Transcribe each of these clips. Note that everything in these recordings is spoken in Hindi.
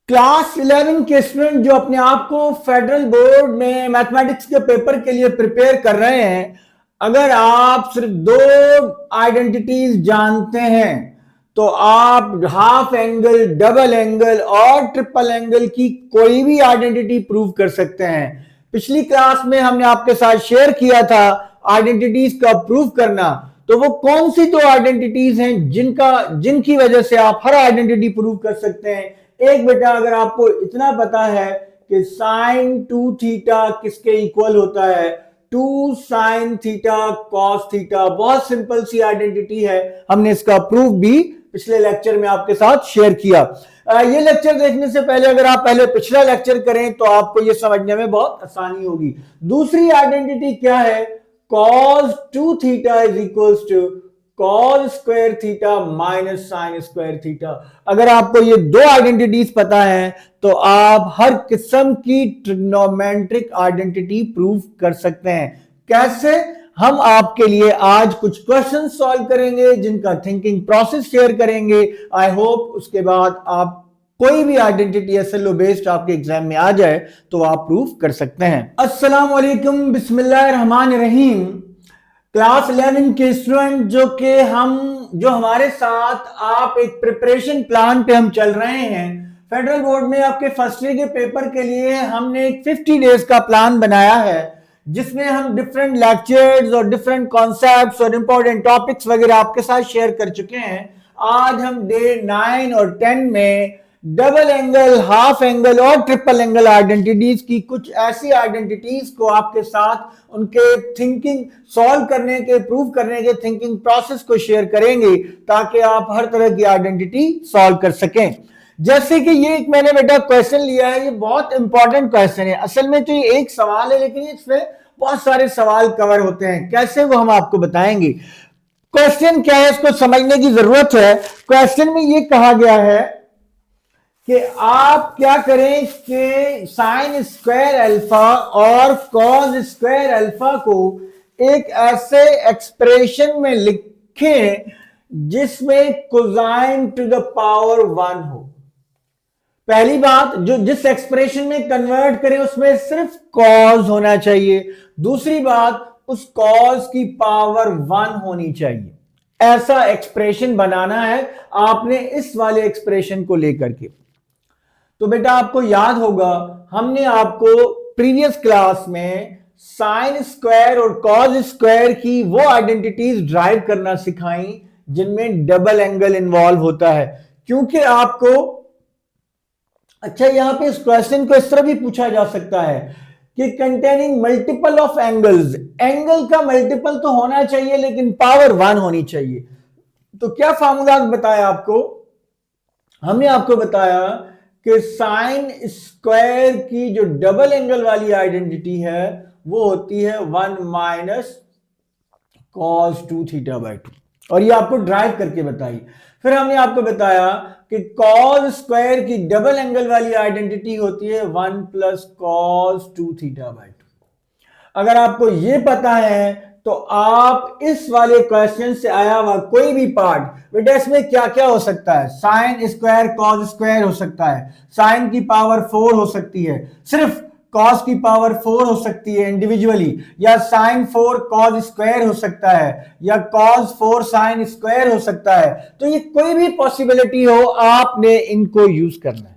क्लास 11 के स्टूडेंट जो अपने आप को फेडरल बोर्ड में मैथमेटिक्स के पेपर के लिए प्रिपेयर कर रहे हैं, अगर आप सिर्फ दो आइडेंटिटीज जानते हैं तो आप हाफ एंगल, डबल एंगल और ट्रिपल एंगल की कोई भी आइडेंटिटी प्रूव कर सकते हैं। पिछली क्लास में हमने आपके साथ शेयर किया था आइडेंटिटीज का प्रूव करना। तो वो कौन सी दो आइडेंटिटीज हैं जिनकी वजह से आप हर आइडेंटिटी प्रूव कर सकते हैं। एक बेटा, अगर आपको इतना पता है कि साइन 2 थीटा किसके इक्वल होता है, 2 साइन थीटा कॉस थीटा, बहुत सिंपल सी आइडेंटिटी है। हमने इसका प्रूफ भी पिछले लेक्चर में आपके साथ शेयर किया। ये लेक्चर देखने से पहले अगर आप पहले पिछला लेक्चर करें तो आपको ये समझने में बहुत आसानी होगी। दूसरी आइडेंटिटी क्या है, cos 2 theta is equals to cos square theta minus sine square theta. अगर आपको ये दो आइडेंटिटीज पता है तो आप हर किस्म की ट्रिग्नोमेट्रिक आइडेंटिटी प्रूव कर सकते हैं। कैसे? हम आपके लिए आज कुछ क्वेश्चन सॉल्व करेंगे जिनका थिंकिंग प्रोसेस शेयर करेंगे। आई होप उसके बाद आप कोई भी आइडेंटिटी एसएलओ बेस्ड आपके एग्जाम में आ जाए तो आप प्रूव कर सकते हैं। अस्सलाम वालेकुम, बिस्मिल्लाहिर्रहमानिर्रहीम। क्लास 11 के स्टूडेंट जो हमारे साथ आप एक प्रिपरेशन प्लान पे हम चल रहे हैं। फेडरल बोर्ड में आपके फर्स्ट ईयर के पेपर के लिए हमने एक 50 डेज का प्लान बनाया है जिसमें हम डिफरेंट लेक्चर्स और डिफरेंट कॉन्सेप्ट्स और इंपॉर्टेंट टॉपिक्स वगैरह आपके साथ शेयर कर चुके हैं। आज हम डे 9 और 10 में डबल एंगल, हाफ एंगल और ट्रिपल एंगल आइडेंटिटीज की कुछ ऐसी आइडेंटिटीज को आपके साथ उनके थिंकिंग सॉल्व करने के, प्रूव करने के थिंकिंग प्रोसेस को शेयर करेंगे ताकि आप हर तरह की आइडेंटिटी सॉल्व कर सकें। जैसे कि ये एक मैंने बेटा क्वेश्चन लिया है, ये बहुत इंपॉर्टेंट क्वेश्चन है। असल में तो ये एक सवाल है लेकिन इसमें बहुत सारे सवाल कवर होते हैं। कैसे, वो हम आपको बताएंगे। क्वेश्चन क्या है, इसको समझने की जरूरत है। क्वेश्चन में ये कहा गया है कि आप क्या करें कि साइन स्क्वायर अल्फा और कॉस स्क्वायर अल्फा को एक ऐसे एक्सप्रेशन में लिखें जिसमें कोसाइन टू द पावर 1 हो। पहली बात, जो जिस एक्सप्रेशन में कन्वर्ट करें उसमें सिर्फ कॉस होना चाहिए। दूसरी बात, उस कॉस की पावर 1 होनी चाहिए। ऐसा एक्सप्रेशन बनाना है आपने इस वाले एक्सप्रेशन को लेकर के। तो बेटा आपको याद होगा हमने आपको प्रीवियस क्लास में साइन स्क्वायर और कॉस स्क्वायर की वो आइडेंटिटीज ड्राइव करना सिखाई जिनमें डबल एंगल इन्वॉल्व होता है। क्योंकि आपको अच्छा, यहां पे इस क्वेश्चन को इस तरह भी पूछा जा सकता है कि containing multiple of angles, angle का मल्टीपल तो होना चाहिए लेकिन पावर 1 होनी चाहिए। तो क्या फार्मूला बताया आपको? हमने आपको बताया कि साइन स्क्वायर की जो डबल एंगल वाली आइडेंटिटी है वो होती है 1 माइनस कॉस 2 थीटा बाई 2, और ये आपको ड्राइव करके बताई। फिर हमने आपको बताया कि कॉस स्क्वायर की डबल एंगल वाली आइडेंटिटी होती है 1 प्लस कॉस 2 थीटा बाई 2। अगर आपको ये पता है तो आप इस वाले क्वेश्चन से आया हुआ कोई भी पार्ट, बेटा इसमें क्या क्या हो सकता है, साइन स्क्वायर कॉस स्क्वायर हो सकता है, साइन की पावर 4 हो सकती है, सिर्फ कॉस की पावर 4 हो सकती है इंडिविजुअली, या साइन 4 कॉस स्क्वायर हो सकता है, या कॉस 4 साइन स्क्वायर हो सकता है। तो ये कोई भी पॉसिबिलिटी हो, आपने इनको यूज करना है।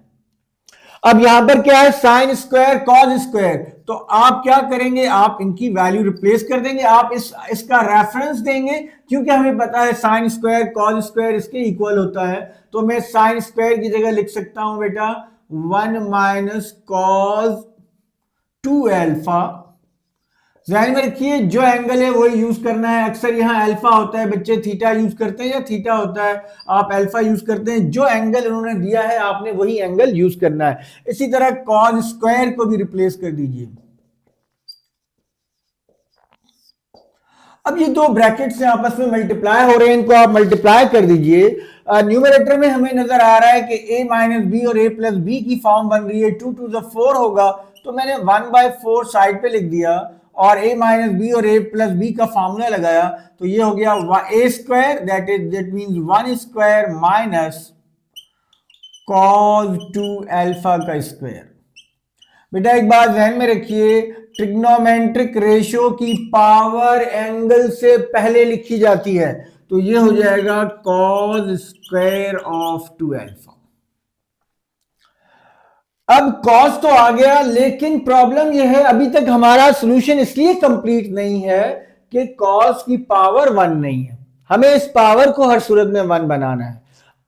अब यहां पर क्या है, साइन स्क्वायर कॉस स्क्वायर, तो आप क्या करेंगे, आप इनकी वैल्यू रिप्लेस कर देंगे। आप इसका रेफरेंस देंगे क्योंकि हमें पता है साइन स्क्वायर कॉस स्क्वायर इसके इक्वल होता है। तो मैं साइन स्क्वायर की जगह लिख सकता हूं बेटा 1 माइनस कॉस 2 अल्फा। ध्यान में रखिए जो एंगल है वही यूज करना है। अक्सर यहाँ अल्फा होता है, बच्चे थीटा यूज करते हैं, या थीटा होता है आप अल्फा यूज करते हैं। जो एंगल उन्होंने दिया है आपने वही एंगल यूज करना है। इसी तरह कॉस स्क्वायर को भी रिप्लेस कर दीजिए। अब ये दो ब्रैकेट्स से आपस में मल्टीप्लाई हो रहे हैं, इनको आप मल्टीप्लाई कर दीजिए। न्यूमरेटर में हमें नजर आ रहा है कि a माइनस बी और a प्लस बी की फॉर्म बन रही है। 2 टू द 4 होगा तो मैंने 1/4 साइड पे लिख दिया और a माइनस बी और a प्लस बी का फॉर्मूला लगाया। तो ये हो गया a square, that means 1 square minus cos 2 alpha का स्क्वायर। बेटा एक बात ध्यान में रखिए, ट्रिग्नोमेट्रिक रेशियो की पावर एंगल से पहले लिखी जाती है, तो ये हो जाएगा cos स्क्वायर ऑफ 2 अल्फा। अब cos तो आ गया, लेकिन प्रॉब्लम यह है अभी तक हमारा सॉल्यूशन इसलिए कंप्लीट नहीं है कि cos की पावर 1 नहीं है, हमें इस पावर को हर सूरत में 1 बनाना है।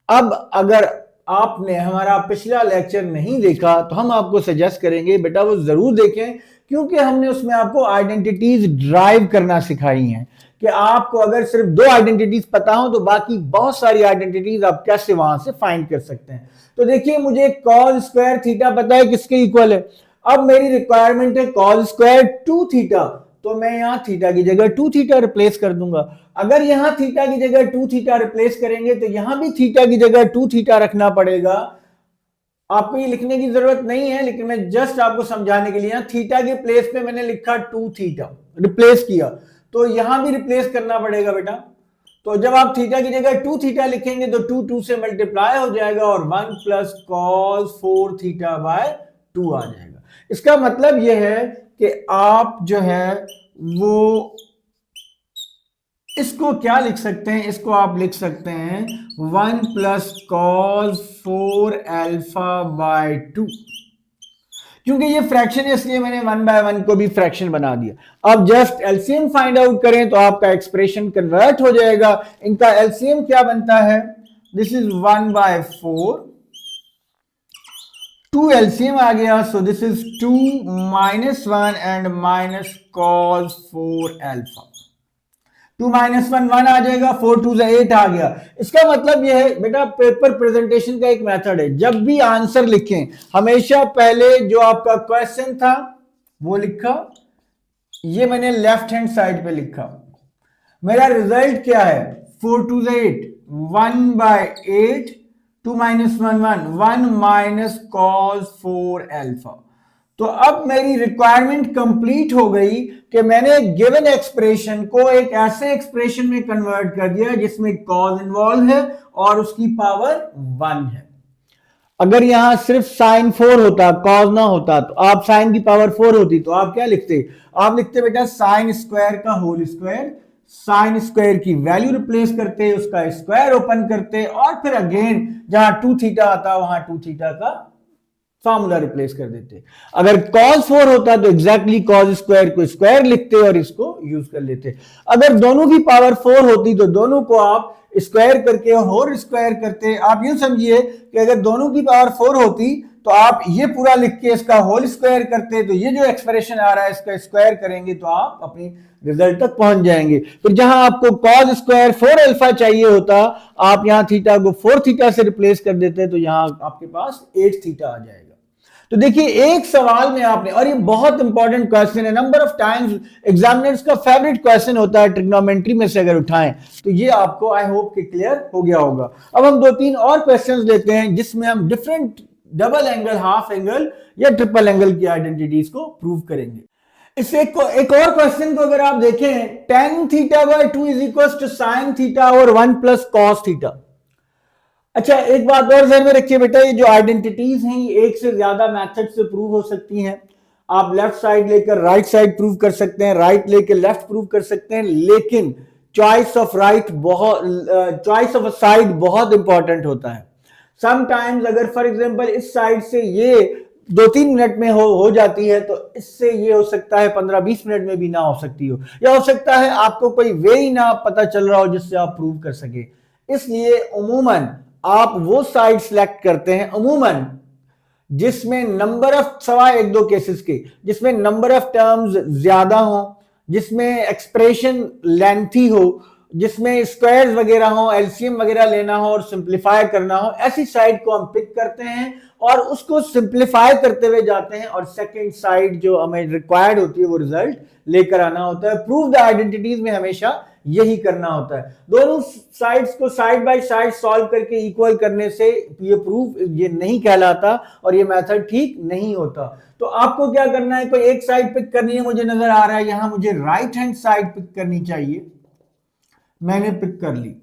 अब अगर आपने हमारा पिछला लेक्चर नहीं देखा तो हम आपको सजेस्ट करेंगे बेटा वो जरूर देखें, क्योंकि हमने उसमें आपको आइडेंटिटीज ड्राइव करना सिखाई हैं कि आपको अगर सिर्फ 2 आइडेंटिटीज पता हो तो बाकी बहुत सारी आइडेंटिटीज आप कैसे वहां से फाइंड कर सकते हैं। तो देखिए मुझे cos स्क्वायर थीटा पता है किसके इक्वल है। अब मेरी रिक्वायरमेंट है cos स्क्वायर 2 थीटा, तो मैं यहां थीटा की जगह 2 थीटा रिप्लेस कर दूंगा। अगर यहां थीटा की जगह 2 थीटा रिप्लेस करेंगे तो यहां भी थीटा की जगह 2 थीटा रखना पड़ेगा। आपको ये लिखने की जरूरत नहीं है, लेकिन मैं जस्ट आपको समझाने के लिए यहां थीटा के प्लेस पे मैंने लिखा 2 थीटा रिप्लेस किया, तो यहां भी रिप्लेस करना पड़ेगा बेटा। तो जब आप थीटा की जगह 2 थीटा लिखेंगे तो 2 2 से मल्टीप्लाई हो जाएगा और 1 प्लस cos 4 थीटा बाय 2 आ जाएगा। इसका मतलब यह है कि आप जो है वो इसको क्या लिख सकते हैं, इसको आप लिख सकते हैं 1 प्लस cos 4 अल्फा बाय 2, क्योंकि ये फ्रैक्शन है इसलिए मैंने 1 बाय 1 को भी फ्रैक्शन बना दिया। अब जस्ट एलसीएम फाइंड आउट करें तो आपका एक्सप्रेशन कन्वर्ट हो जाएगा। इनका एलसीएम क्या बनता है, दिस इज 1 बाय 4, 2 एलसीएम आ गया, so this is 2 minus 1 and minus cos 4 alpha. 2 minus 1 1 आ जाएगा, 4 2 से 8 आ गया। इसका मतलब यह है बेटा पेपर प्रेजेंटेशन का एक मेथड है, जब भी आंसर लिखें हमेशा पहले जो आपका क्वेश्चन था वो लिखा, ये मैंने लेफ्ट हैंड साइड पे लिखा। मेरा रिजल्ट क्या है, 4 2 से 8, 1 by 8, 2 minus 1 1, 1 minus cos 4 alpha. तो अब मेरी रिक्वायरमेंट कंप्लीट हो गई कि मैंने गिवन एक्सप्रेशन को एक ऐसे एक्सप्रेशन में कन्वर्ट कर दिया जिसमें cos इन्वॉल्व है और उसकी पावर 1 है। अगर यहां सिर्फ साइन 4 होता, cos ना होता, तो आप साइन की पावर 4 होती तो आप क्या लिखते, आप लिखते बेटा साइन स्क्वायर का होल स्क्वायर, साइन स्क्वायर की वैल्यू रिप्लेस करते, उसका स्क्वायर ओपन करते और फिर अगेन जहां 2 थीटा आता वहां 2 थीटा का फॉर्मूला रिप्लेस कर देते। अगर cos 4 होता तो एग्जैक्टली cos स्क्वायर को स्क्वायर लिखते और इसको यूज कर लेते। अगर दोनों की पावर 4 होती तो दोनों को आप स्क्वायर करके और स्क्वायर करते। आप यूं समझिए कि अगर दोनों की पावर 4 होती तो आप ये पूरा लिख के इसका होल स्क्वायर करते, तो ये जो एक्सप्रेशन आ रहा है इसका स्क्वायर करेंगे तो आप अपनी रिजल्ट तक पहुंच जाएंगे। फिर जहां आपको cos स्क्वायर 4 अल्फा चाहिए होता, आप यहां थीटा को 4 थीटा से रिप्लेस कर देते तो यहां आपके पास 8 थीटा आ जाएगा। तो देखिए एक सवाल में आपने, और ये बहुत इंपॉर्टेंट क्वेश्चन है, नंबर ऑफ टाइम्स एग्जामिनर्स का फेवरेट क्वेश्चन होता है ट्रिग्नोमेट्री में से अगर उठाएं तो ये आपको आई होप कि क्लियर हो गया होगा। अब हम 2-3 और क्वेश्चंस लेते हैं जिसमें हम different double angle, half angle या ट्रिपल एंगल की आइडेंटिटीज को प्रूव करेंगे। इससे एक और क्वेश्चन को अगर आप देखें, tan theta by 2 is equal to sin theta और 1 प्लस cos थीटा। अच्छा एक बात और ध्यान में रखिए बेटा, ये जो आइडेंटिटीज हैं ये एक से ज्यादा मेथड से प्रूव हो सकती हैं। आप लेफ्ट साइड लेकर राइट साइड प्रूव कर सकते हैं, राइट लेकर लेफ्ट प्रूव कर सकते हैं, लेकिन चॉइस ऑफ साइड बहुत इंपॉर्टेंट होता है। समटाइम्स अगर फॉर एग्जांपल इस साइड से ये 2-3 मिनट में हो जाती है तो इससे ये हो सकता है 15-20 मिनट में भी ना हो सकती हो, या हो सकता है आपको कोई वे ही ना पता चल रहा हो जिससे आप प्रूव कर सके। इसलिए उमूमन आप वो साइड सिलेक्ट करते हैं अमूमन जिसमें नंबर ऑफ, सवाए 1-2 केसेस के, जिसमें नंबर ऑफ टर्म्स ज्यादा हो, जिसमें एक्सप्रेशन लेंथी हो, जिसमें स्क्वायर्स वगैरह हो, एलसीएम वगैरह लेना हो और सिंप्लीफाई करना हो, ऐसी साइड को हम पिक करते हैं और उसको सिंप्लीफाई करते हुए जाते हैं और सेकंड साइड जो हमें रिक्वायर्ड होती है वो रिजल्ट लेकर आना होता है। प्रूव द आइडेंटिटीज में हमेशा यही करना होता है। दोनों साइड्स को साइड बाय साइड सॉल्व करके इक्वल करने से ये प्रूफ ये नहीं कहलाता और ये मेथड ठीक नहीं होता। तो आपको क्या करना है, कोई एक साइड पिक करनी है, मुझे नजर आ रहा है यहां मुझे राइट हैंड साइड पिक करनी चाहिए, मैंने पिक कर ली।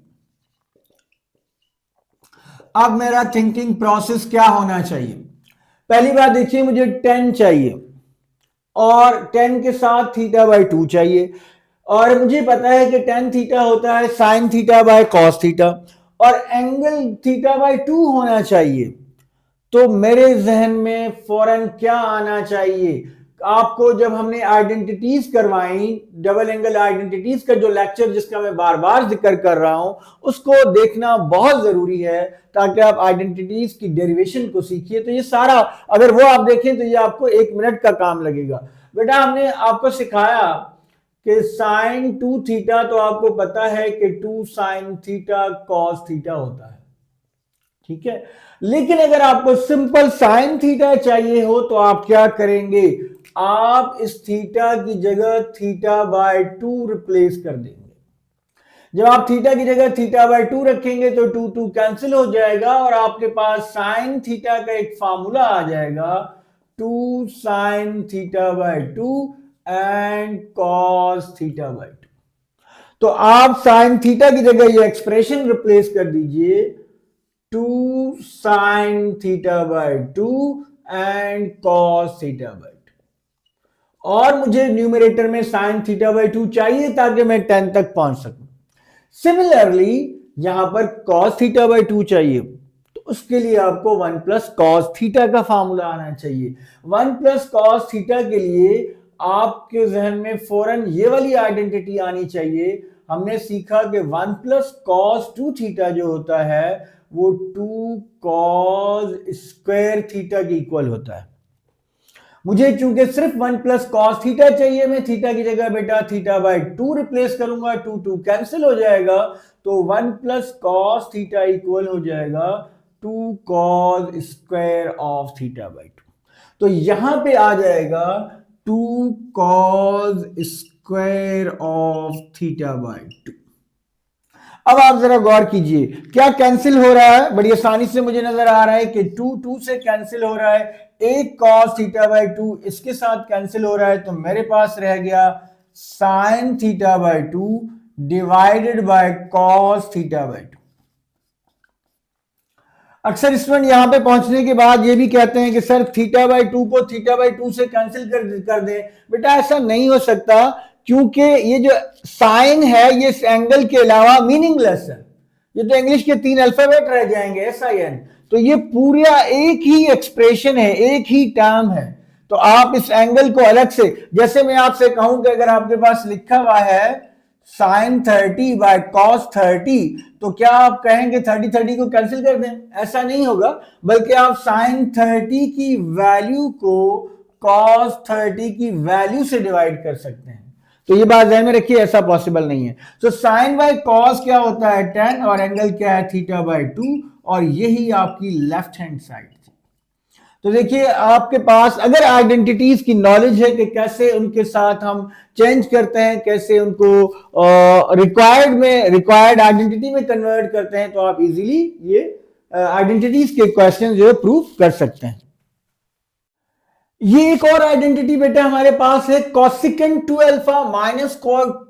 अब मेरा थिंकिंग प्रोसेस क्या होना चाहिए? पहली बात देखिए, मुझे 10 चाहिए और 10 के साथ थीटा बाई 2 चाहिए, और मुझे पता है कि 10 थीटा होता है sine theta by cos theta, और एंगल थीटा बाय 2 होना चाहिए। तो मेरे जहन में फौरन क्या आना चाहिए? आपको जब हमने आइडेंटिटीज करवाई, डबल एंगल आइडेंटिटीज का जो लेक्चर जिसका मैं बार बार जिक्र कर रहा हूं, उसको देखना बहुत जरूरी है ताकि आप आइडेंटिटीज की डेरिवेशन को सीखिए। तो ये सारा अगर वो आप देखें तो ये आपको 1 मिनट का काम लगेगा। बेटा हमने आपको सिखाया कि साइन 2 थीटा, तो आपको पता है कि 2 साइन थीटा कॉस थीटा होता है, ठीक है। लेकिन अगर आपको सिंपल साइन थीटा चाहिए हो तो आप क्या करेंगे? आप इस थीटा की जगह थीटा बाय 2 रिप्लेस कर देंगे। जब आप थीटा की जगह थीटा बाय 2 रखेंगे तो 2 2 कैंसिल हो जाएगा और आपके पास साइन थीटा का एक फार्मूला आ जाएगा, 2 sine theta by 2 and cos theta by 2। तो आप साइन थीटा की जगह ये एक्सप्रेशन रिप्लेस कर दीजिए, 2 sine theta by 2 and cos theta by 2, और मुझे न्यूमरेटर में साइन थीटा बाय 2 चाहिए ताकि मैं 10 तक पहुंच सकूं। सिमिलरली यहां पर कॉस थीटा बाय 2 चाहिए, तो उसके लिए आपको 1 प्लस कॉस थीटा का फार्मूला आना चाहिए। 1 प्लस कॉस थीटा के लिए आपके जहन में फौरन ये वाली आइडेंटिटी आनी चाहिए। हमने सीखा कि 1 प्लस कॉस 2 थीटा जो होता है वो 2 कॉस स्क्वायर थीटा के इक्वल होता है। मुझे चूंकि सिर्फ 1 प्लस कॉस थीटा चाहिए, मैं थीटा की जगह बेटा थीटा बाय 2 रिप्लेस करूंगा, 2 2 कैंसिल हो जाएगा, तो 1 प्लस कॉस थीटा इक्वल हो जाएगा 2 cos square of theta by 2। तो यहां पे आ जाएगा 2 cos square of theta by 2। अब आप जरा गौर कीजिए क्या कैंसिल हो रहा है? बड़ी आसानी से मुझे नजर आ रहा है कि 2 2 से कैंसिल हो रहा है, एक कॉस थीटा बाय 2 इसके साथ कैंसिल हो रहा है, तो मेरे पास रह गया sine theta by 2 divided by cos theta by 2। अक्सर स्टूडेंट यहां पे पहुंचने के बाद ये भी कहते हैं कि सर थीटा बाय 2 को थीटा बाय 2 से कैंसिल कर दें। बेटा ऐसा नहीं हो सकता, क्योंकि ये जो साइन है ये इस एंगल के अलावा मीनिंगलेस है। ये तो इंग्लिश के 3 अल्फाबेट रह जाएंगे, SIN। तो ये पूरा एक ही एक्सप्रेशन है, एक ही टर्म है। तो आप इस एंगल को अलग से, जैसे मैं आपसे कहूं कि अगर आपके पास लिखा हुआ है साइन 30 बाय कॉस 30, तो क्या आप कहेंगे 30 30 को कैंसिल कर दें? ऐसा नहीं होगा, बल्कि आप साइन 30 की वैल्यू को कॉस 30 की वैल्यू से डिवाइड कर सकते हैं। तो ये बात ध्यान में रखिए, ऐसा पॉसिबल नहीं है। तो साइन बाय कॉस क्या होता है 10, और एंगल क्या है थीटा बाय 2, और यही आपकी लेफ्ट हैंड साइड थी। तो देखिए आपके पास अगर आइडेंटिटीज की नॉलेज है कि कैसे उनके साथ हम चेंज करते हैं, कैसे उनको रिक्वायर्ड आइडेंटिटी में कन्वर्ट करते हैं, तो आप इजीली ये आइडेंटिटीज के क्वेश्चन जो है प्रूव कर सकते हैं। ये एक और आइडेंटिटी बेटा हमारे पास है, cosecant 2 alpha minus cot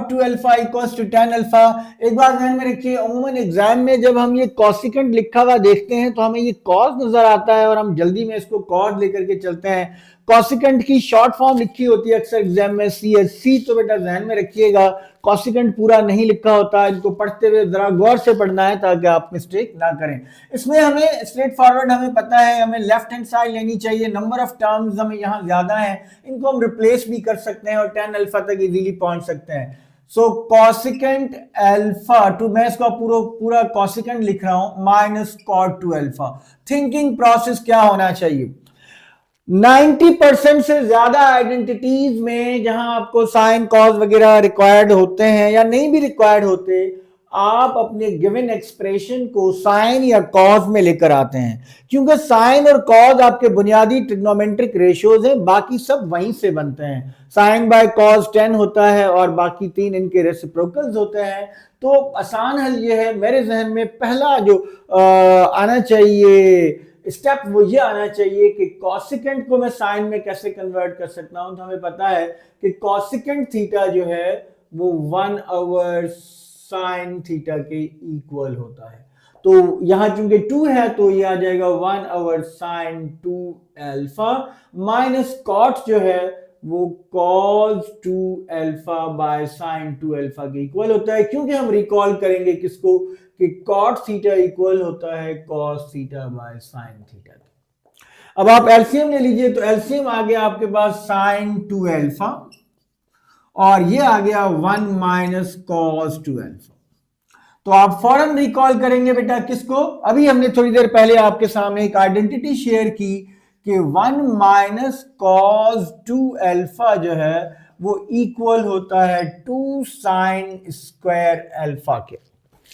2 alpha equals to 10 alpha. एक बार ध्यान में रखिए, अमूमन एग्जाम में जब हम ये कॉसिकेंट लिखा हुआ देखते हैं तो हमें ये कॉस नजर आता है और हम जल्दी में इसको कॉट लेकर के चलते हैं। कॉसिकेंट की शॉर्ट फॉर्म लिखी होती है अक्सर एग्जाम में CSC, तो बेटा ध्यान में रखिएगा कॉसिकेंट पूरा नहीं लिखा होता है, इनको पढ़ते हुए जरा गौर से पढ़ना है ताकि आप मिस्टेक ना करें। इसमें हमें स्ट्रेट फॉरवर्ड हमें पता है, हमें लेफ्ट हैंड साइड लेनी चाहिए। नंबर ऑफ टर्म्स हमें यहाँ ज्यादा है, इनको हम रिप्लेस भी कर सकते हैं और 10 अल्फा तक इजीली पहुंच सकते हैं। सो कॉसिकेंट अल्फा टू, मैं इसका पूरा कॉसिकेंट लिख रहा हूं, minus cot 2 alpha. Thinking process क्या होना चाहिए? 90% से ज्यादा आइडेंटिटीज में जहां आपको साइन कॉस वगैरह रिक्वायर्ड होते हैं या नहीं भी रिक्वायर्ड होते, आप अपने गिवन एक्सप्रेशन को साइन या कॉस में लेकर आते हैं, क्योंकि साइन और कॉस आपके बुनियादी ट्रिग्नोमेट्रिक रेशियोज हैं, बाकी सब वहीं से बनते हैं। साइन बाय कॉस 10 होता है और बाकी 3 इनके रेसिप्रोकल्स होते हैं। तो आसान हल ये है, मेरे जहन में पहला जो आना चाहिए स्टेप वो ये आना चाहिए कि कॉसिकेंट को मैं साइन में कैसे कन्वर्ट कर सकता हूं। तो हमें पता है कि कॉसिकेंट थीटा जो है वो 1/sin थीटा के इक्वल होता है। तो तो यहां चूंकि 2 है तो ये आ जाएगा 1/sin 2 अल्फा माइनस कॉट जो है वो cos 2 alpha by sin 2 alpha के इक्वल होता है, क्योंकि हम रिकॉल करेंगे किसको कि cot थीटा इक्वल होता है cos theta by sin theta. अब आप एलसीएम ले लीजिए, तो एलसीएम आ गया आपके पास sin 2 अल्फा और ये आ गया 1 माइनस cos 2 अल्फा। तो आप फौरन रिकॉल करेंगे बेटा किसको, अभी हमने थोड़ी देर पहले आपके सामने एक आइडेंटिटी शेयर की कि 1 माइनस cos 2 अल्फा जो है वो इक्वल होता है 2 sin स्क्वायर अल्फा के।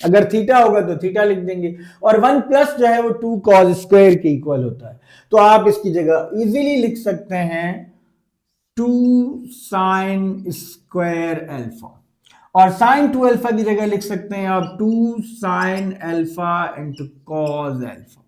अगर थीटा होगा तो थीटा लिख देंगे, और 1 प्लस जो है वो 2 cos स्क्वायर के इक्वल होता है। तो आप इसकी जगह इजीली लिख सकते हैं 2 sin स्क्वायर अल्फा, और sin 2 अल्फा की जगह लिख सकते हैं आप 2 sin alpha into cos alpha.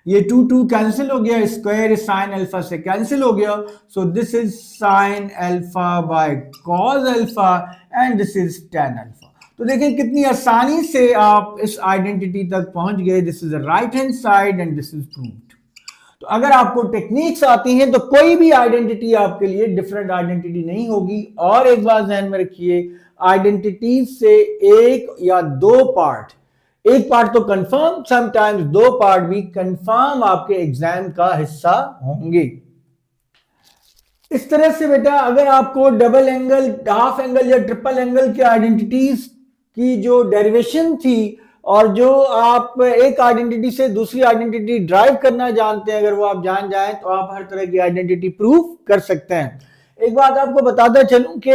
ये 2 कैंसिल हो गया, स्क्वायर sin अल्फा से कैंसिल हो गया, so this is sin alpha by cos alpha and this is tan alpha. तो देखिए कितनी आसानी से आप इस आइडेंटिटी तक पहुंच गए। This is right hand side and this is proved. तो अगर आपको टेक्निक्स आती हैं तो कोई भी आइडेंटिटी आपके लिए डिफरेंट आइडेंटिटी नहीं होगी। और एक बात ध्यान में रखिए, आइडेंटिटी से एक या दो पार्ट, एक पार्ट तो कंफर्म, समटाइम्स दो पार्ट भी कंफर्म आपके एग्जाम का हिस्सा होंगे। इस तरह से बेटा अगर आपको डबल एंगल, हाफ एंगल या ट्रिपल एंगल की आइडेंटिटीज की जो डेरिवेशन थी और जो आप एक आइडेंटिटी से दूसरी आइडेंटिटी ड्राइव करना जानते हैं, अगर वो आप जान जाएं तो आप हर तरह की आइडेंटिटी प्रूफ कर सकते हैं। एक बात आपको बताता चलूं कि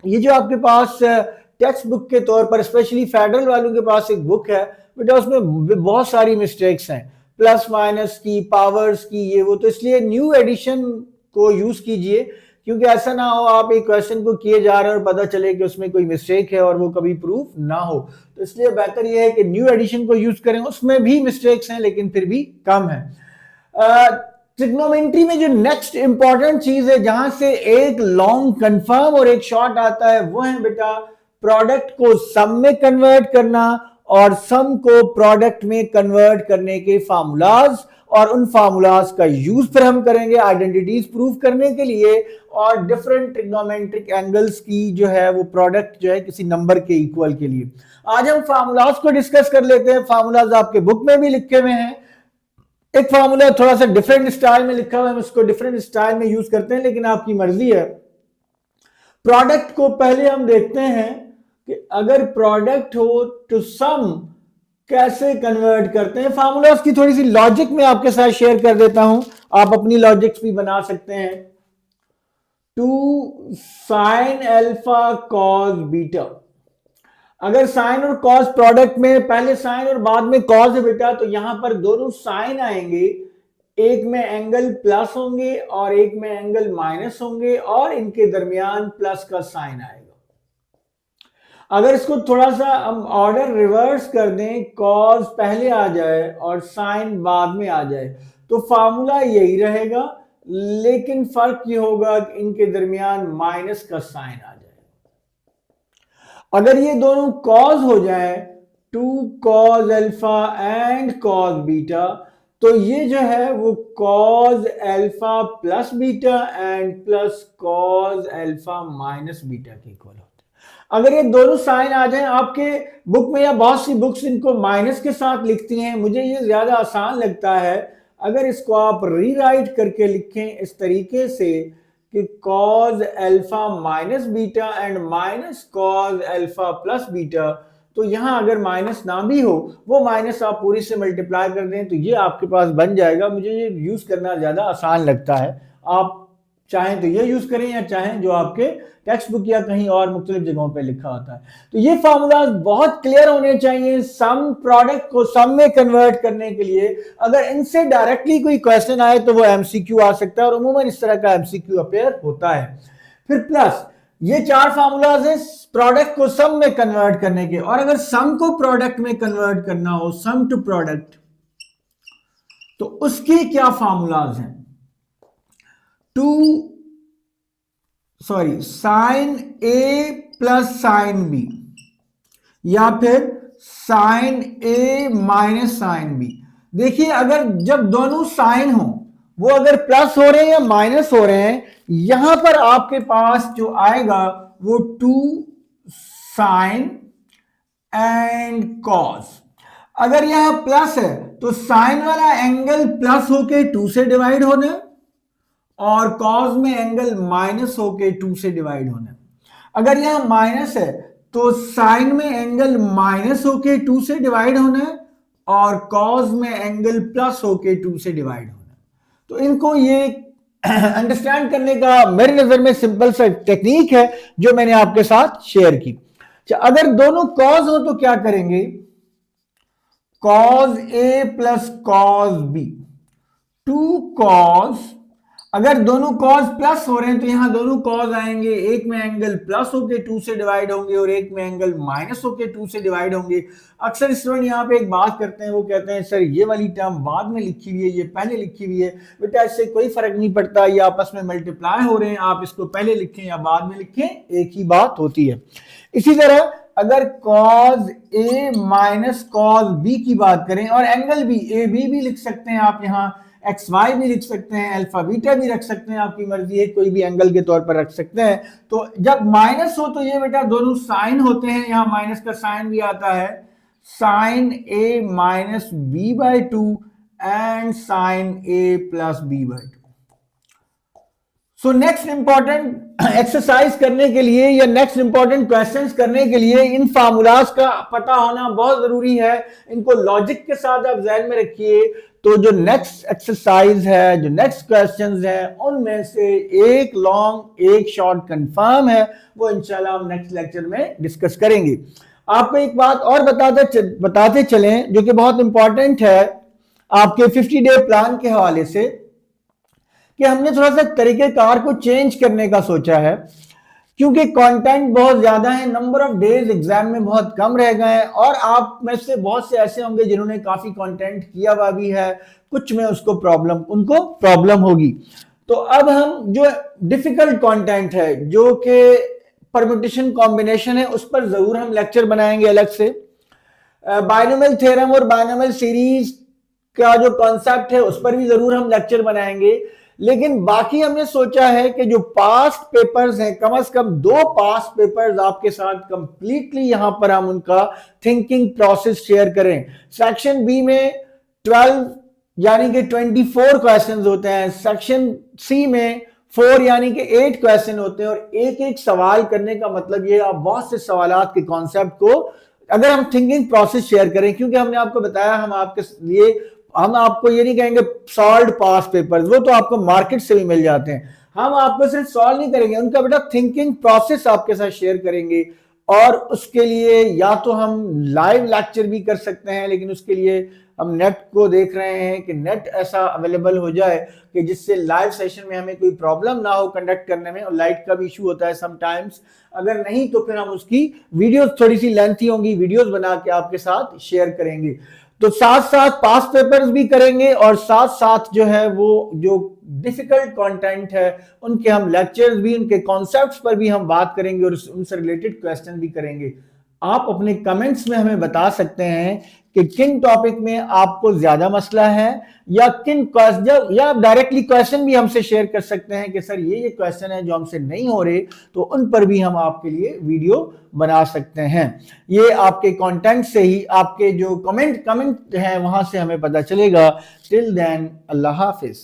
ये जो आपके पास टेक्स्ट बुक के तौर पर स्पेशली फेडरल वालों के पास एक बुक है बेटा, उसमें बहुत सारी मिस्टेक्स हैं, प्लस माइनस की, पावर्स की, ये वो। तो इसलिए न्यू एडिशन को यूज कीजिए, क्योंकि ऐसा ना हो आप एक क्वेश्चन को किए जा रहे हैं और पता चले कि उसमें कोई मिस्टेक है और वो कभी प्रूफ ना हो। तो इसलिए बेहतर ये है कि न्यू एडिशन को यूज करें, उसमें भी मिस्टेक्स हैं लेकिन फिर भी कम है। ट्रिग्नोमेट्री में जो नेक्स्ट इंपॉर्टेंट चीज है जहां से एक लॉन्ग कंफर्म और एक शॉर्ट आता है, वो है बेटा प्रोडक्ट को सम में कन्वर्ट करना और सम को प्रोडक्ट में कन्वर्ट करने के फार्मूलाज, और उन फार्मूलाज का यूज फिर हम करेंगे आइडेंटिटीज प्रूव करने के लिए, और डिफरेंट ट्रिग्नोमेट्रिक एंगल्स की जो है वो प्रोडक्ट जो है किसी नंबर के इक्वल के लिए। आज हम फार्मूलाज को डिस्कस कर लेते हैं। फार्मूलाज आपके बुक में भी लिखे हुए हैं। एक फार्मूला थोड़ा सा डिफरेंट स्टाइल में लिखा हुआ है, हम उसको डिफरेंट स्टाइल में यूज करते हैं, लेकिन आपकी मर्जी है। प्रोडक्ट को पहले हम देखते हैं कि अगर प्रोडक्ट हो तो सम कैसे कन्वर्ट करते हैं। फार्मूलाज की थोड़ी सी लॉजिक में आपके साथ शेयर कर देता हूं, आप अपनी लॉजिक्स भी बना सकते हैं। 2 sin अल्फा cos बीटा, अगर साइन और कॉस प्रोडक्ट में पहले साइन और बाद में कॉस है बेटा, तो यहां पर दोनों साइन आएंगे, एक में एंगल प्लस होंगे और एक में एंगल माइनस होंगे, और इनके दरमियान प्लस का साइन आएगा। अगर इसको थोड़ा सा हम ऑर्डर रिवर्स कर दें, कॉस पहले आ जाए और साइन बाद में आ जाए, तो फार्मूला यही रहेगा, लेकिन फर्क ये होगा कि इनके दरमियान माइनस का साइन आ जाए। अगर ये दोनों कॉज हो जाए, 2 cos alpha and cos beta, तो ये जो है वो cos alpha plus beta and plus cos alpha minus beta के इक्वल होते हैं। अगर ये दोनों साइन आ जाए आपके बुक में, या बहुत सी बुक्स इनको माइनस के साथ लिखती हैं, मुझे ये ज्यादा आसान लगता है अगर इसको आप रीराइट करके लिखें इस तरीके से कि cos alpha minus beta and minus cos alpha plus beta, तो यहां अगर माइनस ना भी हो, वो माइनस आप पूरी से मल्टीप्लाई कर दें तो ये आपके पास बन जाएगा। मुझे ये यूज करना ज्यादा आसान लगता है, आप चाहें तो ये यूज करें या चाहें जो आपके टेक्स्ट बुक या कहीं और मुख्तलिफ जगहों पे लिखा होता है। तो ये फार्मूलाज बहुत क्लियर होने चाहिए सम प्रोडक्ट को सम में कन्वर्ट करने के लिए। अगर इनसे डायरेक्टली कोई क्वेश्चन आए तो वो एमसीक्यू आ सकता है, और उमूमन इस तरह का एमसीक्यू अपेयर होता है। फिर प्लस ये 4 फार्मूलाज हैं प्रोडक्ट को सम में कन्वर्ट करने के, और अगर सम को प्रोडक्ट में कन्वर्ट करना हो, सम टू प्रोडक्ट, तो उसके क्या फार्मूलाज हैं। Sign A plus sine B, या फिर sign A minus sine B. देखिए अगर जब दोनों साइन हो, वो अगर प्लस हो रहे हैं या माइनस हो रहे हैं, यहां पर आपके पास जो आएगा वो 2 साइन एंड कॉस। अगर यह प्लस है तो साइन वाला एंगल प्लस होके 2 से डिवाइड होना है और कॉस में एंगल माइनस होके 2 से डिवाइड होना है। अगर यह माइनस है तो साइन में एंगल माइनस होके 2 से डिवाइड होना है और कॉस में एंगल प्लस होके 2 से डिवाइड होना है। तो इनको ये अंडरस्टैंड करने का मेरी नजर में सिंपल सा टेक्निक है जो मैंने आपके साथ शेयर की। अगर दोनों कॉस हो तो क्या करेंगे, cos A plus cos B, 2 cos. अगर दोनों कॉस प्लस हो रहे हैं तो यहां दोनों कॉस आएंगे, एक में एंगल प्लस होके 2 से डिवाइड होंगे और एक में एंगल माइनस होके 2 से डिवाइड होंगे। अक्सर स्टूडेंट यहाँ पे एक बात करते हैं, वो कहते हैं सर ये वाली टर्म बाद में लिखी हुई है, ये पहले लिखी हुई है। बेटा इससे कोई फर्क नहीं पड़ता, ये आपस में मल्टीप्लाई हो रहे हैं, आप इसको पहले लिखें या बाद में लिखें, एक ही बात होती है। इसी तरह अगर cos A minus cos B की बात करें, और एंगल भी ए बी भी लिख सकते हैं आप, यहाँ एक्स वाई भी लिख सकते हैं, अल्फा बीटा भी रख सकते हैं, आपकी मर्जी है, कोई भी एंगल के तौर पर रख सकते हैं। तो जब माइनस हो तो ये बेटा दोनों साइन होते हैं, यहाँ माइनस का साइन भी आता है, sine A minus B by 2 and sine A plus B by 2। So next important exercise करने के लिए या नेक्स्ट इंपॉर्टेंट क्वेश्चंस करने के लिए इन फार्मूलाज का पता होना बहुत जरूरी है। इनको लॉजिक के साथ आप ध्यान में रखिए। तो जो नेक्स्ट एक्सरसाइज है, जो नेक्स्ट क्वेश्चंस है, उनमें से एक लॉन्ग एक शॉर्ट कंफर्म है, वो इंशाल्लाह हम नेक्स्ट लेक्चर में डिस्कस करेंगे। आपको एक बात और बताते चलें जो कि बहुत इंपॉर्टेंट है आपके 50 डे प्लान के हवाले से, कि हमने थोड़ा सा तरीकेकार को चेंज करने का सोचा है, क्योंकि कंटेंट बहुत ज्यादा है, नंबर ऑफ डेज एग्जाम में बहुत कम रह गए हैं, और आप में से बहुत से ऐसे होंगे जिन्होंने काफी कंटेंट किया हुआ भी है, कुछ में उनको प्रॉब्लम होगी। तो अब हम जो डिफिकल्ट कंटेंट है, जो कि परम्यूटेशन कॉम्बिनेशन है, उस पर जरूर हम लेक्चर बनाएंगे अलग से। बायनोमियल थ्योरम और बायनोमियल सीरीज का जो कॉन्सेप्ट है उस पर भी जरूर हम लेक्चर बनाएंगे। लेकिन बाकी हमने सोचा है कि जो पास्ट पेपर्स हैं, कम से कम 2 पास्ट पेपर्स आपके साथ कंप्लीटली यहां पर हम उनका थिंकिंग प्रोसेस शेयर करें। सेक्शन बी में 12 यानी कि 24 क्वेश्चंस होते हैं, सेक्शन सी में 4 यानी कि 8 क्वेश्चन होते हैं, और एक एक सवाल करने का मतलब ये आप बहुत से सवालात के कॉन्सेप्ट को अगर हम थिंकिंग प्रोसेस शेयर करें, क्योंकि हमने आपको बताया हम आपको ये नहीं कहेंगे सॉल्व पास पेपर्स, वो तो आपको मार्केट से भी मिल जाते हैं। हम आपको सिर्फ सॉल्व नहीं करेंगे, उनका बेटा थिंकिंग प्रोसेस आपके साथ शेयर करेंगे, और उसके लिए या तो हम लाइव लेक्चर भी कर सकते हैं, लेकिन उसके लिए हम नेट को देख रहे हैं कि नेट ऐसा अवेलेबल हो जाए कि जिससे लाइव सेशन में हमें कोई प्रॉब्लम ना हो कंडक्ट करने में, और लाइट का भी इशू होता है समटाइम्स। अगर नहीं तो फिर हम उसकी वीडियोस थोड़ी सी लेंथी होंगी, वीडियोस बना के आपके साथ शेयर करेंगे। तो साथ साथ पास्ट पेपर्स भी करेंगे, और साथ साथ जो है वो जो डिफिकल्ट कंटेंट है उनके हम लेक्चर्स भी, उनके कॉन्सेप्ट्स पर भी हम बात करेंगे और उनसे रिलेटेड क्वेश्चन भी करेंगे। आप अपने कमेंट्स में हमें बता सकते हैं कि किन टॉपिक में आपको ज्यादा मसला है, या किन क्वेश्चन, या डायरेक्टली क्वेश्चन भी हमसे शेयर कर सकते हैं कि सर ये क्वेश्चन है जो हमसे नहीं हो रहे, तो उन पर भी हम आपके लिए वीडियो बना सकते हैं। ये आपके कंटेंट से ही, आपके जो कमेंट हैं वहां से हमें पता चलेगा। टिल देन अल्लाह हाफिज।